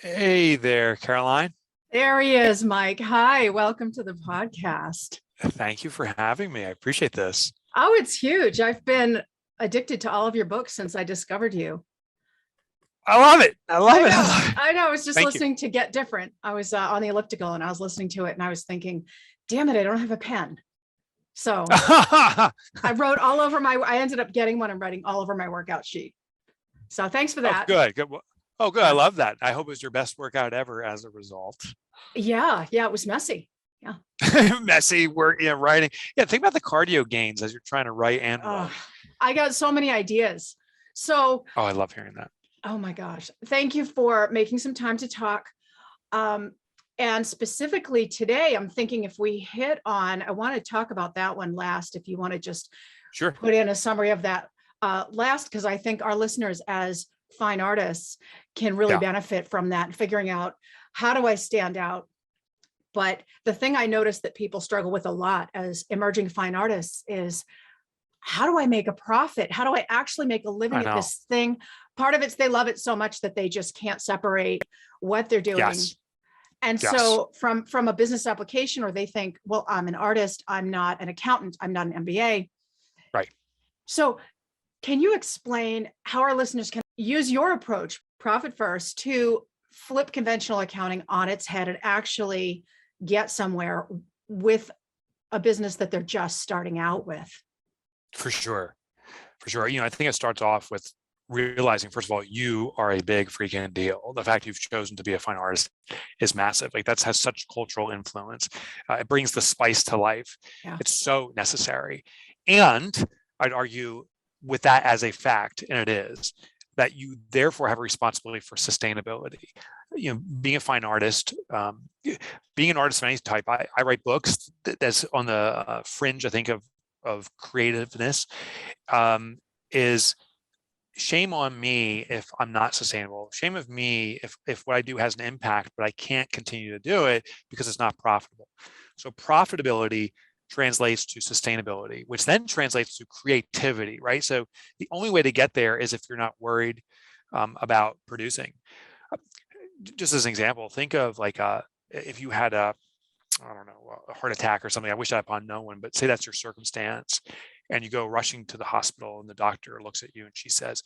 Hey there, Caroline. There he is, Mike. Hi, welcome to the podcast. Thank you for having me. I appreciate this. Oh, it's huge. I've been addicted to all of your books since I discovered you. I love it. I love I it. know. I know. I was just Thank you. listening to Get Different. I was on the elliptical and I was listening to it and I was thinking, damn it, I don't have a pen. So I wrote all over I ended up getting one and writing all over my workout sheet. So thanks for Oh, that. good. Good. Oh, good. I Yeah. love that. I hope it was your best workout ever as a result. Yeah. It was messy. Yeah. Messy work, writing. Yeah, think about the cardio gains as you're trying to write and write. I got so many ideas. So, Oh, I love hearing that. oh my gosh. Thank you for making some time to talk. And specifically today, I'm thinking if we hit on, I want to talk about that one last, if you want to just Sure. put in a summary of that last, because I think our listeners as fine artists can really benefit from that, figuring out how do I stand out. But the thing I noticed that people struggle with a lot as emerging fine artists is, how do I make a profit? How do I actually make a living at this thing? Part of it's they love it so much that they just can't separate what they're doing. Yes. And so from a business application, or they think, well, I'm an artist, I'm not an accountant, I'm not an MBA. Right. So can you explain how our listeners can use your approach, profit first, to flip conventional accounting on its head and actually get somewhere with a business that they're just starting out with? For sure. For sure. I think it starts off with realizing, first of all, you are a big freaking deal. The fact you've chosen to be a fine artist is massive. Like that has such cultural influence. It brings the spice to life. Yeah. It's so necessary. And I'd argue with that as a fact, and it is, that you therefore have a responsibility for sustainability. Being a fine artist, being an artist of any type, I write books that's on the fringe, I think, of creativeness, is shame on me if I'm not sustainable. Shame of me if what I do has an impact, but I can't continue to do it because it's not profitable. So profitability translates to sustainability, which then translates to creativity, right? So the only way to get there is if you're not worried about producing. Just as an example, think of like if you had a heart attack or something. I wish that upon no one, but say that's your circumstance, and you go rushing to the hospital, and the doctor looks at you and she says,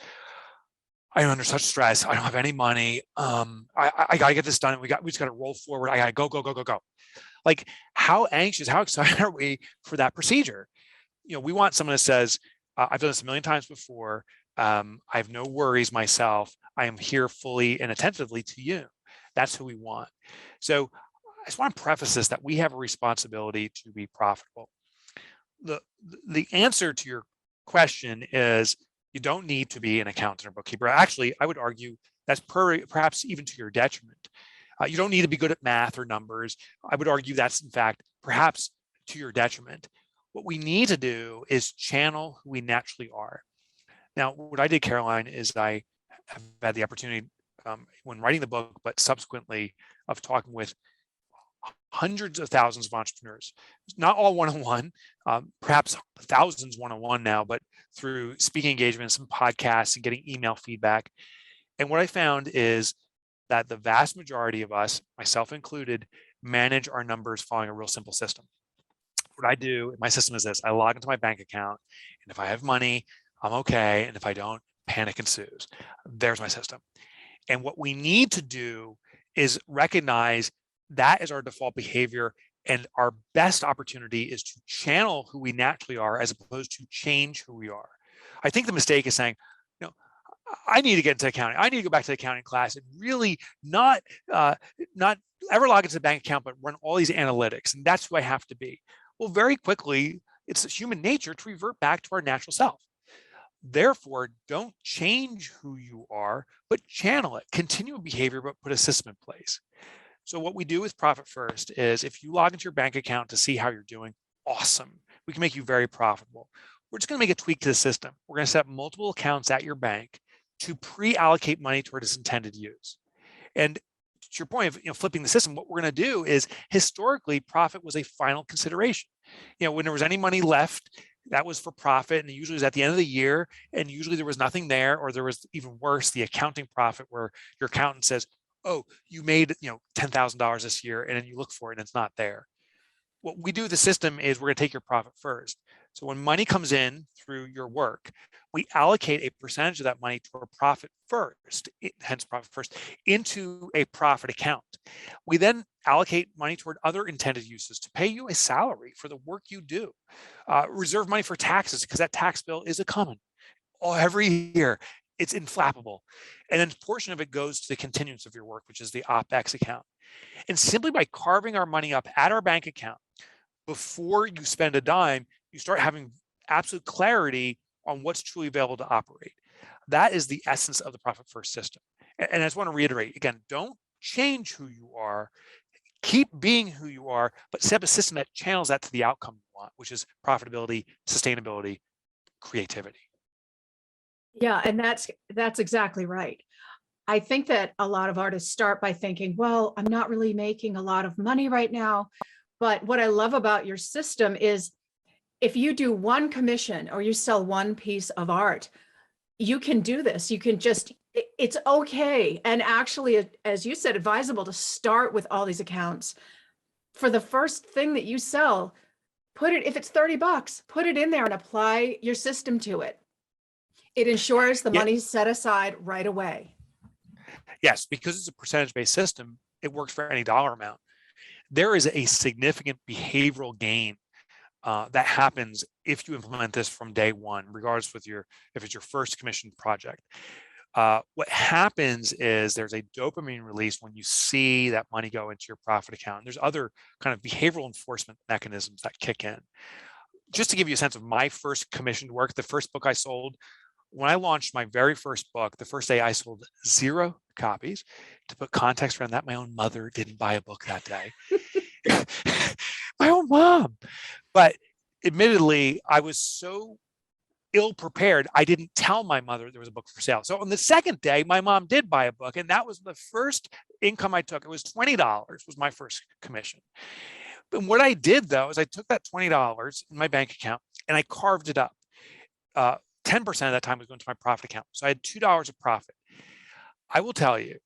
"I'm under such stress. I don't have any money. I got to get this done. We just got to roll forward. I got to go. Like, how anxious, how excited are we for that procedure? We want someone that says, I've done this a million times before. I have no worries myself. I am here fully and attentively to you. That's who we want. So I just want to preface this that we have a responsibility to be profitable. The answer to your question is you don't need to be an accountant or bookkeeper. Actually, I would argue that's perhaps even to your detriment. You don't need to be good at math or numbers. I would argue that's, in fact, perhaps to your detriment. What we need to do is channel who we naturally are. Now, what I did, Caroline, is I have had the opportunity when writing the book, but subsequently of talking with hundreds of thousands of entrepreneurs, not all one-on-one, perhaps thousands one-on-one now, but through speaking engagements and podcasts and getting email feedback. And what I found is that the vast majority of us, myself included, manage our numbers following a real simple system. What I do, my system is this: I log into my bank account, and if I have money, I'm okay. And if I don't, panic ensues. There's my system. And what we need to do is recognize that is our default behavior, and our best opportunity is to channel who we naturally are as opposed to change who we are. I think the mistake is saying, I need to get into accounting. I need to go back to the accounting class and really not ever log into the bank account, but run all these analytics. And that's who I have to be. Well, very quickly, it's human nature to revert back to our natural self. Therefore, don't change who you are, but channel it. Continue a behavior, but put a system in place. So what we do with Profit First is if you log into your bank account to see how you're doing, awesome. We can make you very profitable. We're just going to make a tweak to the system. We're going to set up multiple accounts at your bank to pre-allocate money toward its intended use. And to your point of flipping the system, what we're going to do is historically profit was a final consideration. When there was any money left, that was for profit, and usually it was at the end of the year, and usually there was nothing there, or there was even worse, the accounting profit, where your accountant says, oh, you made, $10,000 this year, and then you look for it and it's not there. What we do with the system is we're going to take your profit first. So when money comes in through your work, we allocate a percentage of that money to a profit first, hence profit first, into a profit account. We then allocate money toward other intended uses to pay you a salary for the work you do. Reserve money for taxes, because that tax bill is a coming every year. It's inflappable. And then a portion of it goes to the continuance of your work, which is the OpEx account. And simply by carving our money up at our bank account, before you spend a dime, you start having absolute clarity on what's truly available to operate. That is the essence of the profit first system. And I just want to reiterate again, don't change who you are, keep being who you are, but set up a system that channels that to the outcome you want, which is profitability, sustainability, creativity. Yeah, and that's exactly right. I think that a lot of artists start by thinking, well, I'm not really making a lot of money right now. But what I love about your system is if you do one commission or you sell one piece of art, you can do this. You can just, it's okay. And actually, as you said, advisable to start with all these accounts. For the first thing that you sell, put it, if it's $30, put it in there and apply your system to it. It ensures the money's set aside right away. Yes, because it's a percentage-based system, it works for any dollar amount. There is a significant behavioral gain that happens if you implement this from day one, regardless if it's your first commissioned project. What happens is there's a dopamine release when you see that money go into your profit account. And there's other kind of behavioral enforcement mechanisms that kick in. Just to give you a sense of my first commissioned work, the first book I sold, when I launched my very first book, the first day I sold 0 copies. To put context around that, my own mother didn't buy a book that day. My own mom. But admittedly, I was so ill prepared, I didn't tell my mother there was a book for sale. So on the second day, my mom did buy a book, and that was the first income I took. It was $20 was my first commission. But what I did, though, is I took that $20 in my bank account and I carved it up. 10% of that time was going to my profit account. So I had $2 of profit. I will tell you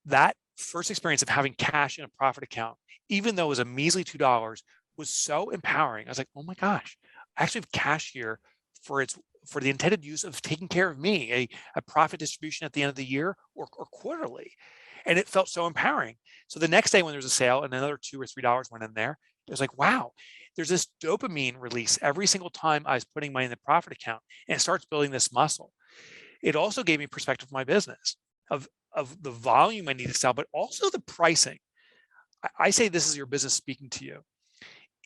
that first experience of having cash in a profit account, even though it was a measly $2, was so empowering. I was like, oh my gosh, I actually have cash here for the intended use of taking care of me, a profit distribution at the end of the year or quarterly. And it felt so empowering. So the next day when there was a sale and another $2 or $3 went in there, it was like, wow, there's this dopamine release every single time I was putting money in the profit account, and it starts building this muscle. It also gave me perspective of my business, of the volume I need to sell, but also the pricing. I say this is your business speaking to you.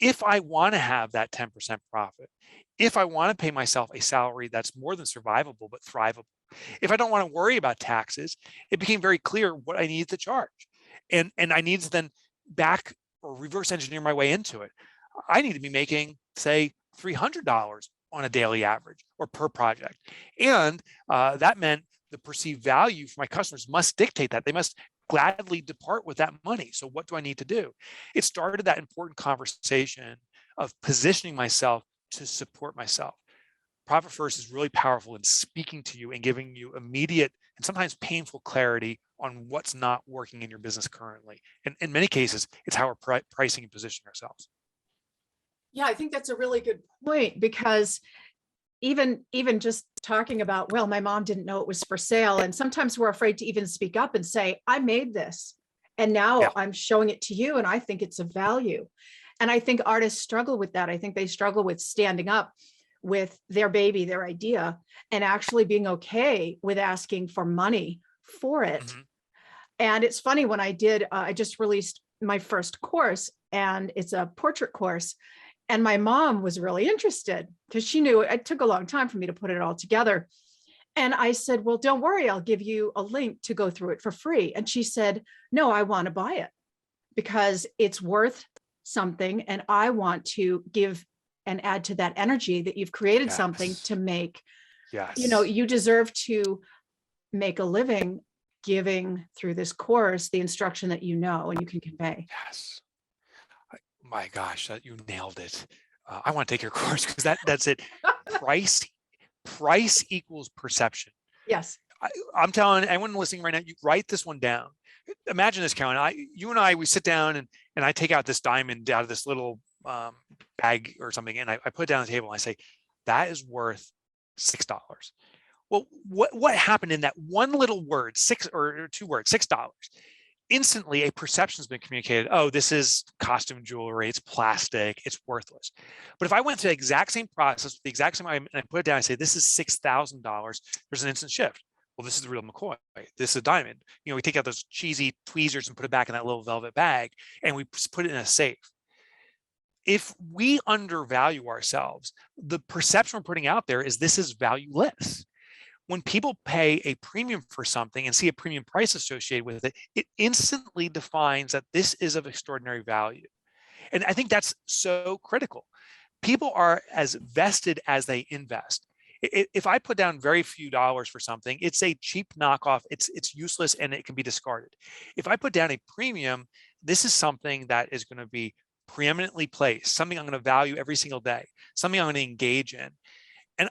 If I want to have that 10% profit, if I want to pay myself a salary that's more than survivable, but thrivable, if I don't want to worry about taxes, it became very clear what I needed to charge. And I needed to then back or reverse engineer my way into it. I need to be making, say, $300 on a daily average or per project. And that meant the perceived value for my customers must dictate that. They must gladly depart with that money. So what do I need to do? It started that important conversation of positioning myself to support myself. Profit first is really powerful in speaking to you and giving you immediate and sometimes painful clarity on what's not working in your business currently. And in many cases, it's how we're pricing and positioning ourselves. Yeah, I think that's a really good point, because even just talking about, well, my mom didn't know it was for sale. And sometimes we're afraid to even speak up and say, I made this and now I'm showing it to you and I think it's of value. And I think artists struggle with that. I think they struggle with standing up with their baby, their idea, and actually being okay with asking for money for it. Mm-hmm. And it's funny, when I just released my first course, and it's a portrait course. And my mom was really interested because she knew it took a long time for me to put it all together. And I said, well, don't worry, I'll give you a link to go through it for free. And she said, no, I want to buy it because it's worth something. And I want to give and add to that energy that you've created something to make. You deserve to make a living giving through this course the instruction that you know and you can convey. Yes. My gosh, you nailed it. I want to take your course because that's it. Price equals perception. Yes. I'm telling anyone listening right now, you write this one down. imagine this, Karen. You and I, we sit down and I take out this diamond out of this little bag or something, and I put it down on the table and I say, that is worth $6. Well, what happened in that one little word, two words, $6? Instantly, a perception has been communicated. Oh, this is costume jewelry. It's plastic. It's worthless. But if I went through the exact same process with the exact same item and I put it down and say, this is $6,000, there's an instant shift. Well, this is the real McCoy. This is a diamond. You know, we take out those cheesy tweezers and put it back in that little velvet bag, and we put it in a safe. If we undervalue ourselves, the perception we're putting out there is this is valueless. When people pay a premium for something and see a premium price associated with it, it instantly defines that this is of extraordinary value. And I think that's so critical. People are as vested as they invest. If I put down very few dollars for something, it's a cheap knockoff, it's useless, and it can be discarded. If I put down a premium, this is something that is going to be preeminently placed, something I'm going to value every single day, something I'm going to engage in. And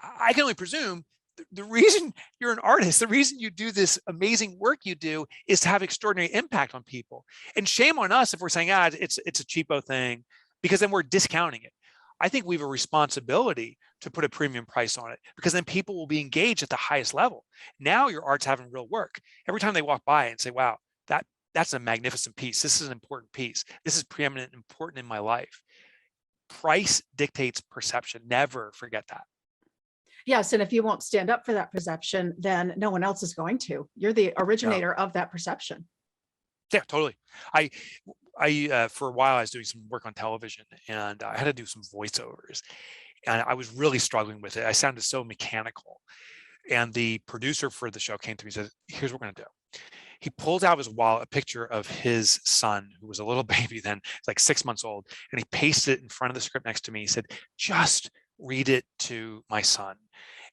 I can only presume the reason you're an artist, the reason you do this amazing work you do is to have extraordinary impact on people. And shame on us if we're saying, it's a cheapo thing, because then we're discounting it. I think we have a responsibility to put a premium price on it, because then people will be engaged at the highest level. Now your art's having real work. Every time they walk by and say, wow, that's a magnificent piece. This is an important piece. This is preeminent, important in my life. Price dictates perception. Never forget that. Yes, and if you won't stand up for that perception, then no one else is going to. You're the originator of that perception. Yeah, totally. I for a while I was doing some work on television, and I had to do some voiceovers, and I was really struggling with it. I sounded so mechanical, and the producer for the show came to me and said, "Here's what we're going to do." He pulled out of his wallet a picture of his son, who was a little baby then, like 6 months old, and he pasted it in front of the script next to me. He said, "Just read it to my son."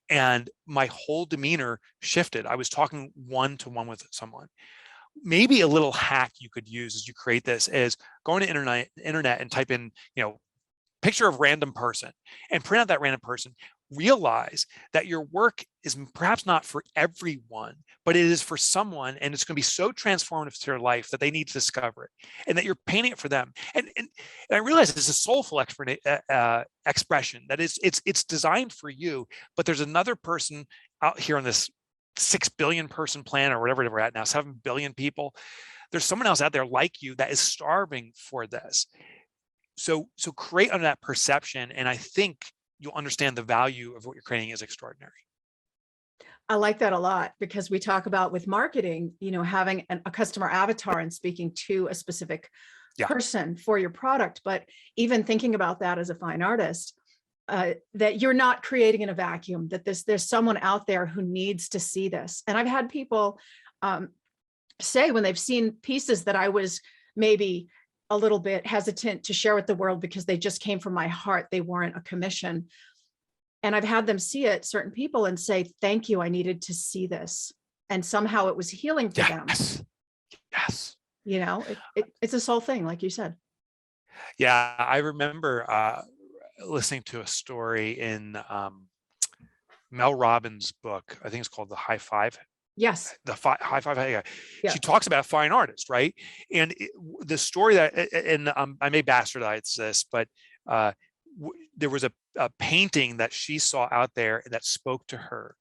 And my whole demeanor shifted. I was talking one-to-one with someone. Maybe a little hack you could use as you create this is go on the internet and type in, picture of random person, and print out that random person. Realize that your work is perhaps not for everyone, but it is for someone, and it's going to be so transformative to their life that they need to discover it, and that you're painting it for them. And I realize it's a soulful expression that it's designed for you, but there's another person out here on this 6 billion person planet, or whatever we're at now, 7 billion people. There's someone else out there like you that is starving for this. So create under that perception, and I think you'll understand the value of what you're creating is extraordinary. I like that a lot, because we talk about with marketing, having a customer avatar and speaking to a specific person for your product. But even thinking about that as a fine artist, that you're not creating in a vacuum, that there's someone out there who needs to see this. And I've had people say when they've seen pieces that I was maybe a little bit hesitant to share with the world because they just came from my heart, they weren't a commission. And I've had them see it, certain people, and say, thank you, I needed to see this. And somehow it was healing for them. Yes. It's a soul thing, like you said. Yeah, I remember listening to a story in Mel Robbins' book. I think it's called The High Five. Yes. The High Five. Yeah. She talks about a fine artist, right? And the story that, and I may bastardize this, but there was a painting that she saw out there that spoke to her,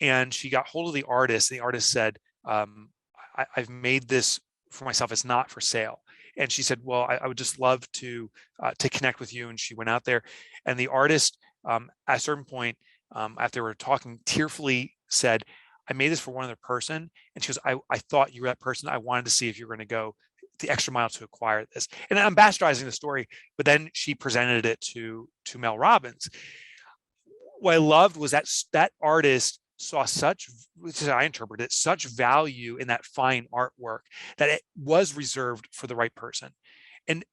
and she got hold of the artist. And the artist said, I've made this for myself. It's not for sale. And she said, well, I would just love to connect with you. And she went out there, and the artist at a certain point, after we were talking, tearfully said, I made this for one other person. And she goes, I thought you were that person. I wanted to see if you were going to go the extra mile to acquire this. And I'm bastardizing the story, but then she presented it to Mel Robbins. What I loved was that artist saw such, as I interpret it, such value in that fine artwork that it was reserved for the right person. And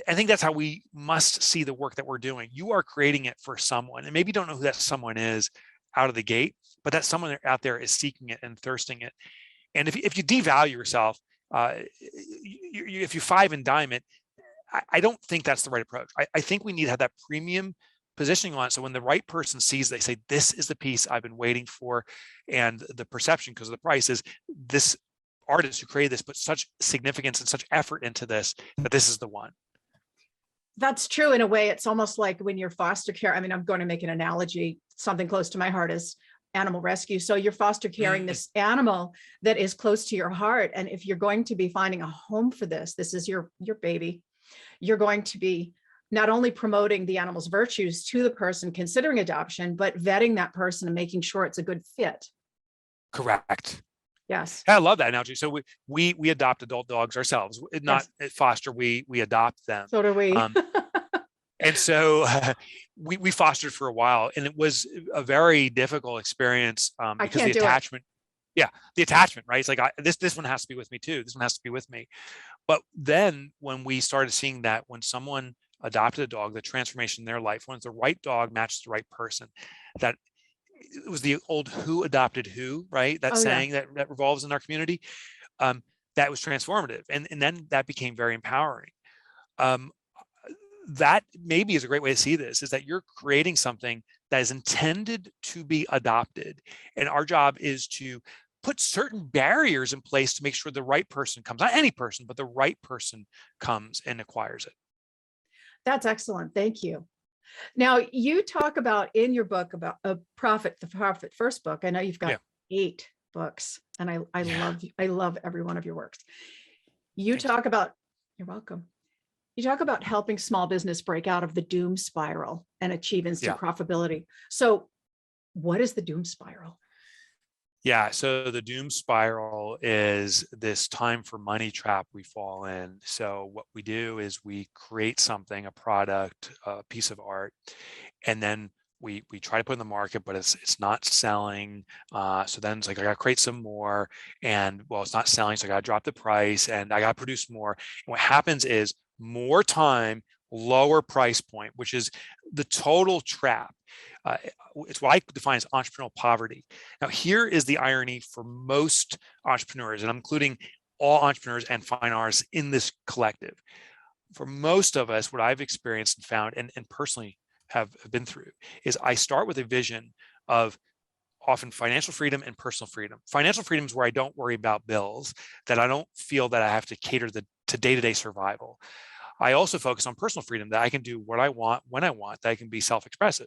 I think that's how we must see the work that we're doing. You are creating it for someone, and maybe you don't know who that someone is out of the gate, but that someone out there is seeking it and thirsting it. And if you devalue yourself, if you five and dime it, I don't think that's the right approach. I think we need to have that premium positioning on it. So when the right person sees, they say, this is the piece I've been waiting for. And the perception, because of the price, is this artist who created this put such significance and such effort into this that this is the one. That's true. In a way, it's almost like when you're foster care. I mean, I'm going to make an analogy. Something close to my heart is animal rescue. So you're foster caring this animal that is close to your heart. And if you're going to be finding a home for this is your baby, you're going to be not only promoting the animal's virtues to the person considering adoption, but vetting that person and making sure it's a good fit. Correct. Yes. I love that analogy. So we adopt adult dogs ourselves, not foster, we adopt them. So do we. And so we fostered for a while, and it was a very difficult experience because the attachment, the attachment, right? It's like, this one has to be with me too. This one has to be with me. But then when we started seeing that when someone adopted a dog, the transformation in their life, when the right dog matched the right person, that it was the old who adopted who, right? That saying that revolves in our community. That was transformative. And then that became very empowering. That maybe is a great way to see this, is that you're creating something that is intended to be adopted. And our job is to put certain barriers in place to make sure the right person comes, not any person, but the right person comes and acquires it. That's excellent. Thank you. Now, you talk about in your book about the Profit First book. I know you've got 8 books, and I love every one of your works. You're welcome. You talk about helping small business break out of the doom spiral and achieve instant profitability. So what is the doom spiral? Yeah, so the doom spiral is this time for money trap we fall in. So what we do is we create something, a product, a piece of art, and then we try to put in the market, but it's not selling. So then it's like, I got to create some more, and well, it's not selling, so I got to drop the price, and I got to produce more. And what happens is more time, lower price point, which is the total trap. It's what I define as entrepreneurial poverty. Now, here is the irony for most entrepreneurs, and I'm including all entrepreneurs and fine artists in this collective. For most of us, what I've experienced and found, and personally have been through, is I start with a vision of often financial freedom and personal freedom. Financial freedom is where I don't worry about bills, that I don't feel that I have to cater to day-to-day survival. I also focus on personal freedom, that I can do what I want, when I want, that I can be self-expressive.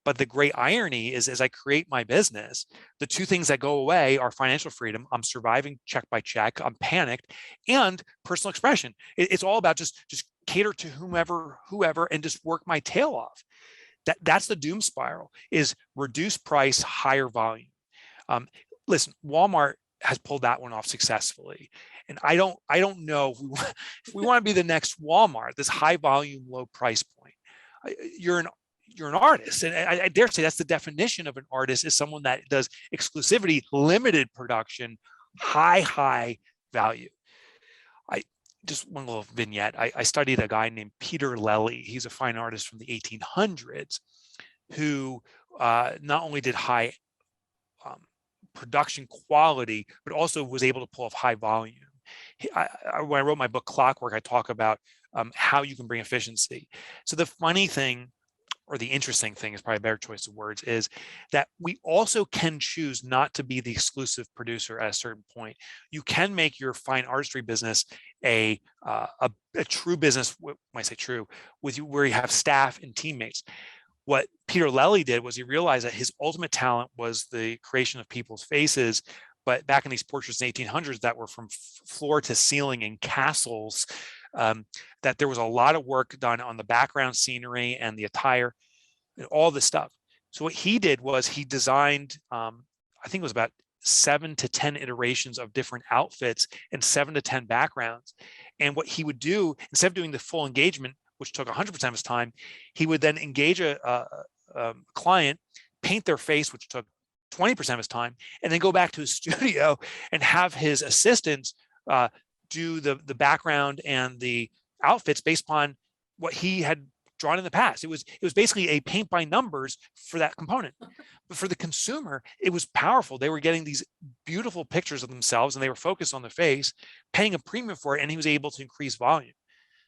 But the great irony is, as I create my business, the two things that go away are financial freedom. I'm surviving check by check. I'm panicked, and personal expression. It's all about just cater to whoever, and just work my tail off. That's the doom spiral, is reduce price, higher volume. Listen, Walmart has pulled that one off successfully. And I don't know if we want to be the next Walmart, this high volume, low price point. You're an artist, and I dare say that's the definition of an artist, is someone that does exclusivity, limited production, high value. Just one little vignette. I studied a guy named Peter Lely. He's a fine artist from the 1800s who not only did high production quality, but also was able to pull off high volume. When I wrote my book Clockwork, I talk about how you can bring efficiency. So the funny thing, or the interesting thing, is probably a better choice of words, is that we also can choose not to be the exclusive producer at a certain point. You can make your fine artistry business a true business, when I say true, where you have staff and teammates. What Peter Lely did was he realized that his ultimate talent was the creation of people's faces. But back in these portraits in the 1800s that were from floor to ceiling in castles, that there was a lot of work done on the background scenery and the attire and all this stuff. So what he did was he designed, I think it was about 7 to 10 iterations of different outfits and 7 to 10 backgrounds. And what he would do, instead of doing the full engagement, which took 100% of his time, he would then engage a client, paint their face, which took 20% of his time, and then go back to his studio and have his assistants do the background and the outfits based upon what he had drawn in the past. It was basically a paint by numbers for that component. But for the consumer, it was powerful. They were getting these beautiful pictures of themselves, and they were focused on the face, paying a premium for it, and he was able to increase volume.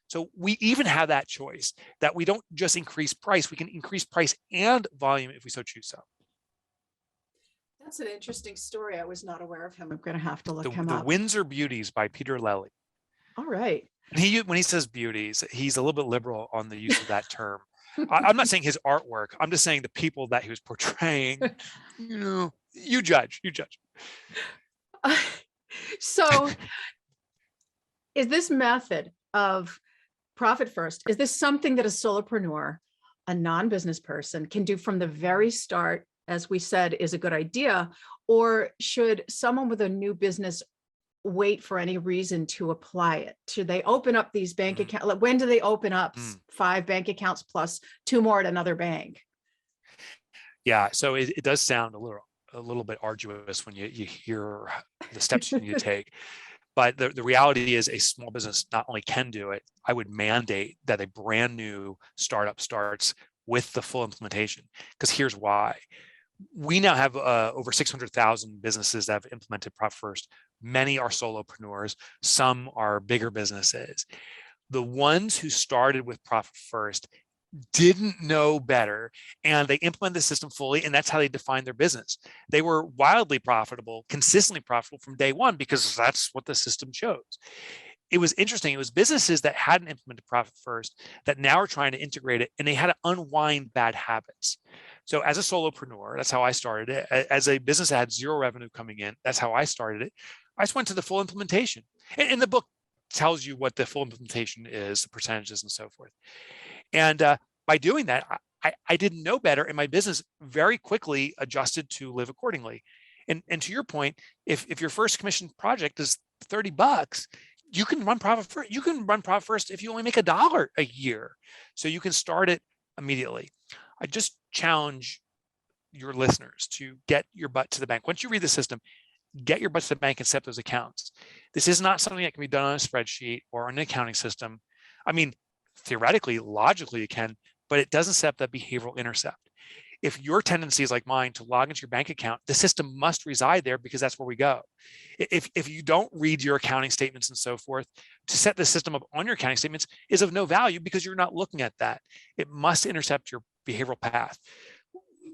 So we even have that choice, that we don't just increase price, we can increase price and volume if we so choose so. That's an interesting story. I was not aware of him. I'm going to have to look him The up. Windsor Beauties by Peter Lely. All right. And when he says beauties, he's a little bit liberal on the use of that term. I'm not saying his artwork. I'm just saying the people that he was portraying. You judge. So is this method of profit first, is this something that a solopreneur, a non-business person, can do from the very start, as we said, is a good idea? Or should someone with a new business wait for any reason to apply it? Should they open up these bank accounts? When do they open up 5 bank accounts plus 2 more at another bank? Yeah, so it does sound a little bit arduous when you hear the steps you need to take. But the reality is a small business not only can do it, I would mandate that a brand new startup starts with the full implementation. Because here's why. We now have over 600,000 businesses that have implemented Profit First. Many are solopreneurs. Some are bigger businesses. The ones who started with Profit First didn't know better, and they implemented the system fully, and that's how they defined their business. They were wildly profitable, consistently profitable from day one, because that's what the system shows. It was interesting. It was businesses that hadn't implemented Profit First that now are trying to integrate it, and they had to unwind bad habits. So as a solopreneur, that's how I started it. As a business that had 0 revenue coming in, that's how I started it. I just went to the full implementation. And the book tells you what the full implementation is, the percentages and so forth. And by doing that, I didn't know better, and my business very quickly adjusted to live accordingly. And to your point, if your first commission project is $30, you can run Profit First. You can run Profit First if you only make $1 a year. So you can start it immediately. I just challenge your listeners to get your butt to the bank. Once you read the system, get your butt to the bank and set those accounts. This is not something that can be done on a spreadsheet or an accounting system. I mean, theoretically, logically it can, but it doesn't set up that behavioral intercept. If your tendency is like mine to log into your bank account, the system must reside there because that's where we go. If you don't read your accounting statements and so forth, to set the system up on your accounting statements is of no value because you're not looking at that. It must intercept your behavioral path.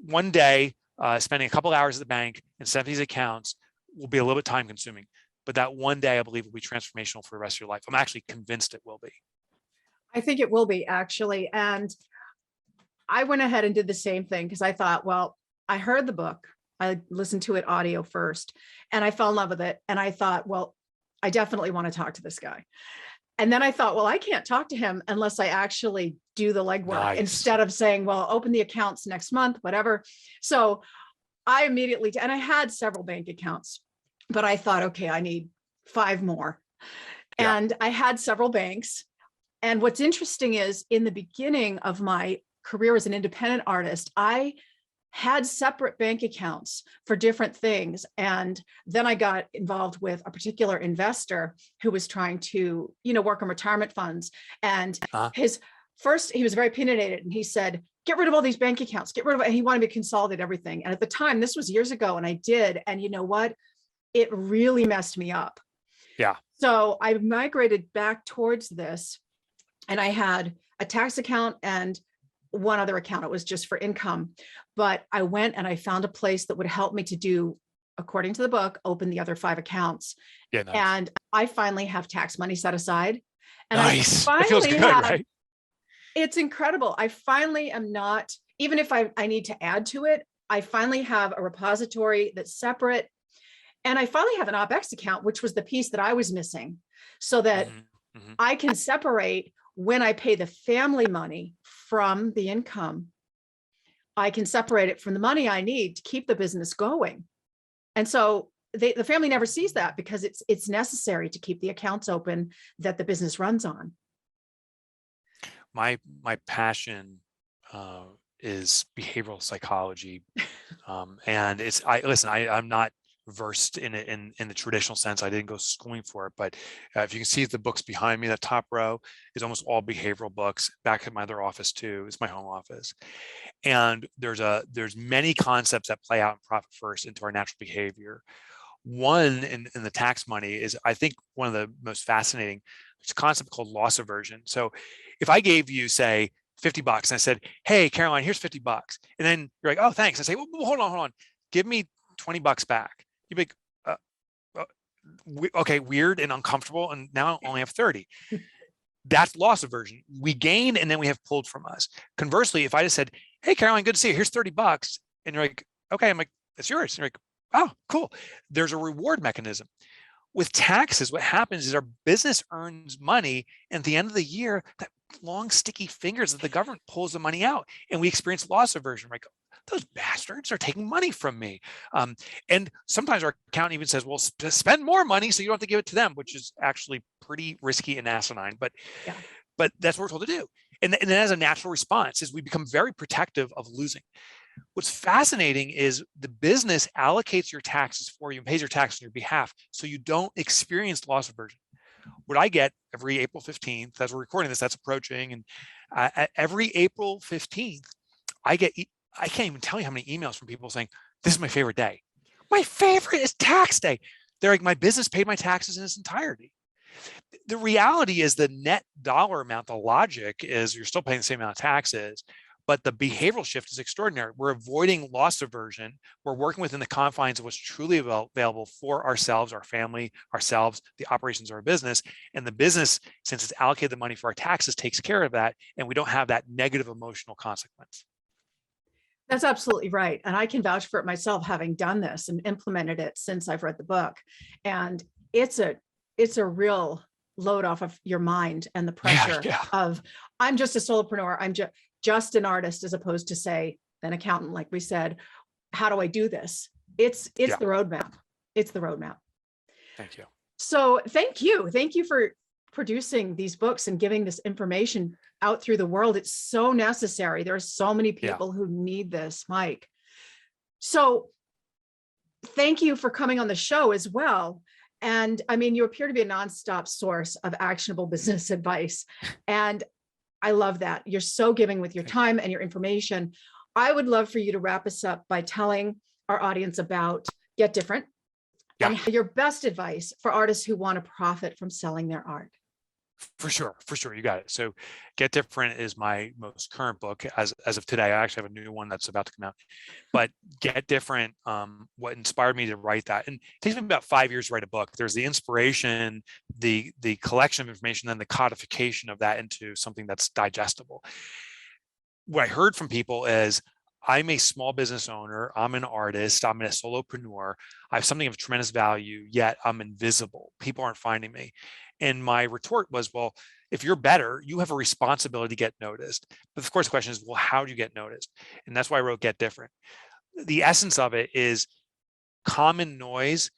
One day, spending a couple hours at the bank and setting these accounts will be a little bit time consuming, but that one day I believe will be transformational for the rest of your life. I'm actually convinced it will be. I think it will be, actually. And I went ahead and did the same thing because I thought, well, I heard the book, I listened to it audio first, and I fell in love with it. And I thought, well, I definitely want to talk to this guy. And then I thought, well, I can't talk to him unless I actually do the legwork instead of saying, well, open the accounts next month, whatever. So I immediately, and I had several bank accounts, but I thought, okay, I need 5 more. Yeah. And I had several banks. And what's interesting is in the beginning of my career as an independent artist, I had separate bank accounts for different things. And then I got involved with a particular investor who was trying to, work on retirement funds. And he was very opinionated, and he said, get rid of all these bank accounts, get rid of it. And he wanted me to consolidate everything. And at the time, this was years ago, and I did. And you know what? It really messed me up. Yeah. So I migrated back towards this, and I had a tax account and one other account. It was just for income. But I went and I found a place that would help me to do, according to the book, open the other 5 accounts. Yeah, nice. And I finally have tax money set aside. And nice. I it feels good, right? It's incredible. I finally am not, even if I need to add to it, I finally have a repository that's separate. And I finally have an OpEx account, which was the piece that I was missing, so that I can separate when I pay the family money from the income. I can separate it from the money I need to keep the business going. And so the family never sees that because it's necessary to keep the accounts open that the business runs on. My passion is behavioral psychology, and I'm not versed in it in the traditional sense. I didn't go schooling for it, but if you can see the books behind me, that top row is almost all behavioral books. Back at my other office too, it's my home office, and there's many concepts that play out in Profit First into our natural behavior. One in the tax money is, I think, one of the most fascinating. It's a concept called loss aversion. So if I gave you, say, $50 and I said, hey, Caroline, here's $50. And then you're like, oh, thanks. I say, well, hold on. Give me $20 back. You'd be like, okay, weird and uncomfortable. And now I only have 30. That's loss aversion. We gain and then we have pulled from us. Conversely, if I just said, hey, Caroline, good to see you. Here's $30. And you're like, okay, I'm like, it's yours. And you're like, oh, cool. There's a reward mechanism. With taxes, what happens is our business earns money. And at the end of the year, that long, sticky fingers of the government pulls the money out. And we experience loss aversion. We're like, those bastards are taking money from me. And sometimes our accountant even says, well, spend more money so you don't have to give it to them, which is actually pretty risky and asinine. But that's what we're told to do. And then as a natural response is we become very protective of losing. What's fascinating is the business allocates your taxes for you and pays your taxes on your behalf, so you don't experience loss aversion. What I get every April 15th, as we're recording this, that's approaching, and every April 15th, I can't even tell you how many emails from people saying, this is my favorite day. My favorite is tax day. They're like, my business paid my taxes in its entirety. The reality is the net dollar amount, the logic is you're still paying the same amount of taxes, but the behavioral shift is extraordinary. We're avoiding loss aversion. We're working within the confines of what's truly available for ourselves, our family, ourselves, the operations of our business. And the business, since it's allocated the money for our taxes, takes care of that. And we don't have that negative emotional consequence. That's absolutely right. And I can vouch for it myself, having done this and implemented it since I've read the book. And it's a real load off of your mind and the pressure of, I'm just a solopreneur. I'm just an artist, as opposed to, say, an accountant, like we said. How do I do this? It's the roadmap. It's the roadmap. Thank you. So thank you. Thank you for producing these books and giving this information out through the world. It's so necessary. There are so many people who need this, Mike. So thank you for coming on the show as well. And I mean, you appear to be a nonstop source of actionable business advice. And I love that. You're so giving with your time and your information. I would love for you to wrap us up by telling our audience about Get Different and your best advice for artists who want to profit from selling their art. For sure. You got it. So Get Different is my most current book as of today. I actually have a new one that's about to come out. But Get Different, what inspired me to write that, and it takes me about 5 years to write a book. There's the inspiration, the collection of information, then the codification of that into something that's digestible. What I heard from people is, I'm a small business owner, I'm an artist, I'm a solopreneur, I have something of tremendous value, yet I'm invisible. People aren't finding me. And my retort was, well, if you're better, you have a responsibility to get noticed. But of course, the question is, well, how do you get noticed? And that's why I wrote Get Different. The essence of it is common noise,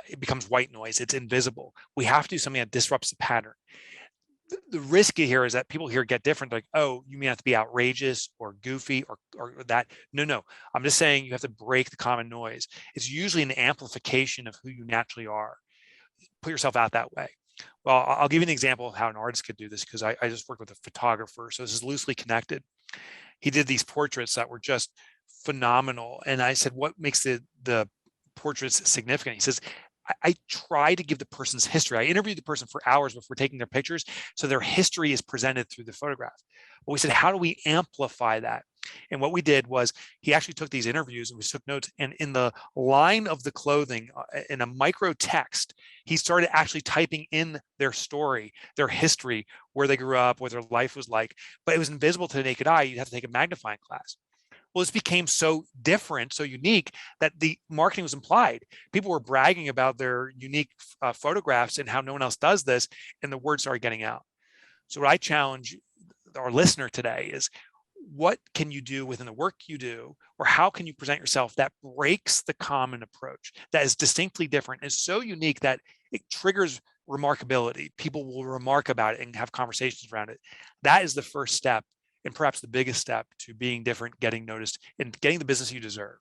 it becomes white noise, it's invisible. We have to do something that disrupts the pattern. The risk here is that people here Get Different, like, oh, you mean have to be outrageous or goofy or that. No, I'm just saying you have to break the common noise. It's usually an amplification of who you naturally are. Put yourself out that way. Well, I'll give you an example of how an artist could do this, because I just worked with a photographer, so this is loosely connected. He did these portraits that were just phenomenal. And I said, what makes the portraits significant? He says, I try to give the person's history. I interviewed the person for hours before taking their pictures, so their history is presented through the photograph. But we said, how do we amplify that? And what we did was, he actually took these interviews and we took notes, and in the line of the clothing, in a micro text, he started actually typing in their story, their history, where they grew up, what their life was like, but it was invisible to the naked eye. You'd have to take a magnifying glass. Well, this became so different, so unique, that the marketing was implied. People were bragging about their unique photographs and how no one else does this, and the word started getting out. So what I challenge our listener today is, what can you do within the work you do, or how can you present yourself that breaks the common approach, that is distinctly different, is so unique that it triggers remarkability. People will remark about it and have conversations around it. That is the first step, and perhaps the biggest step, to being different, getting noticed, and getting the business you deserve.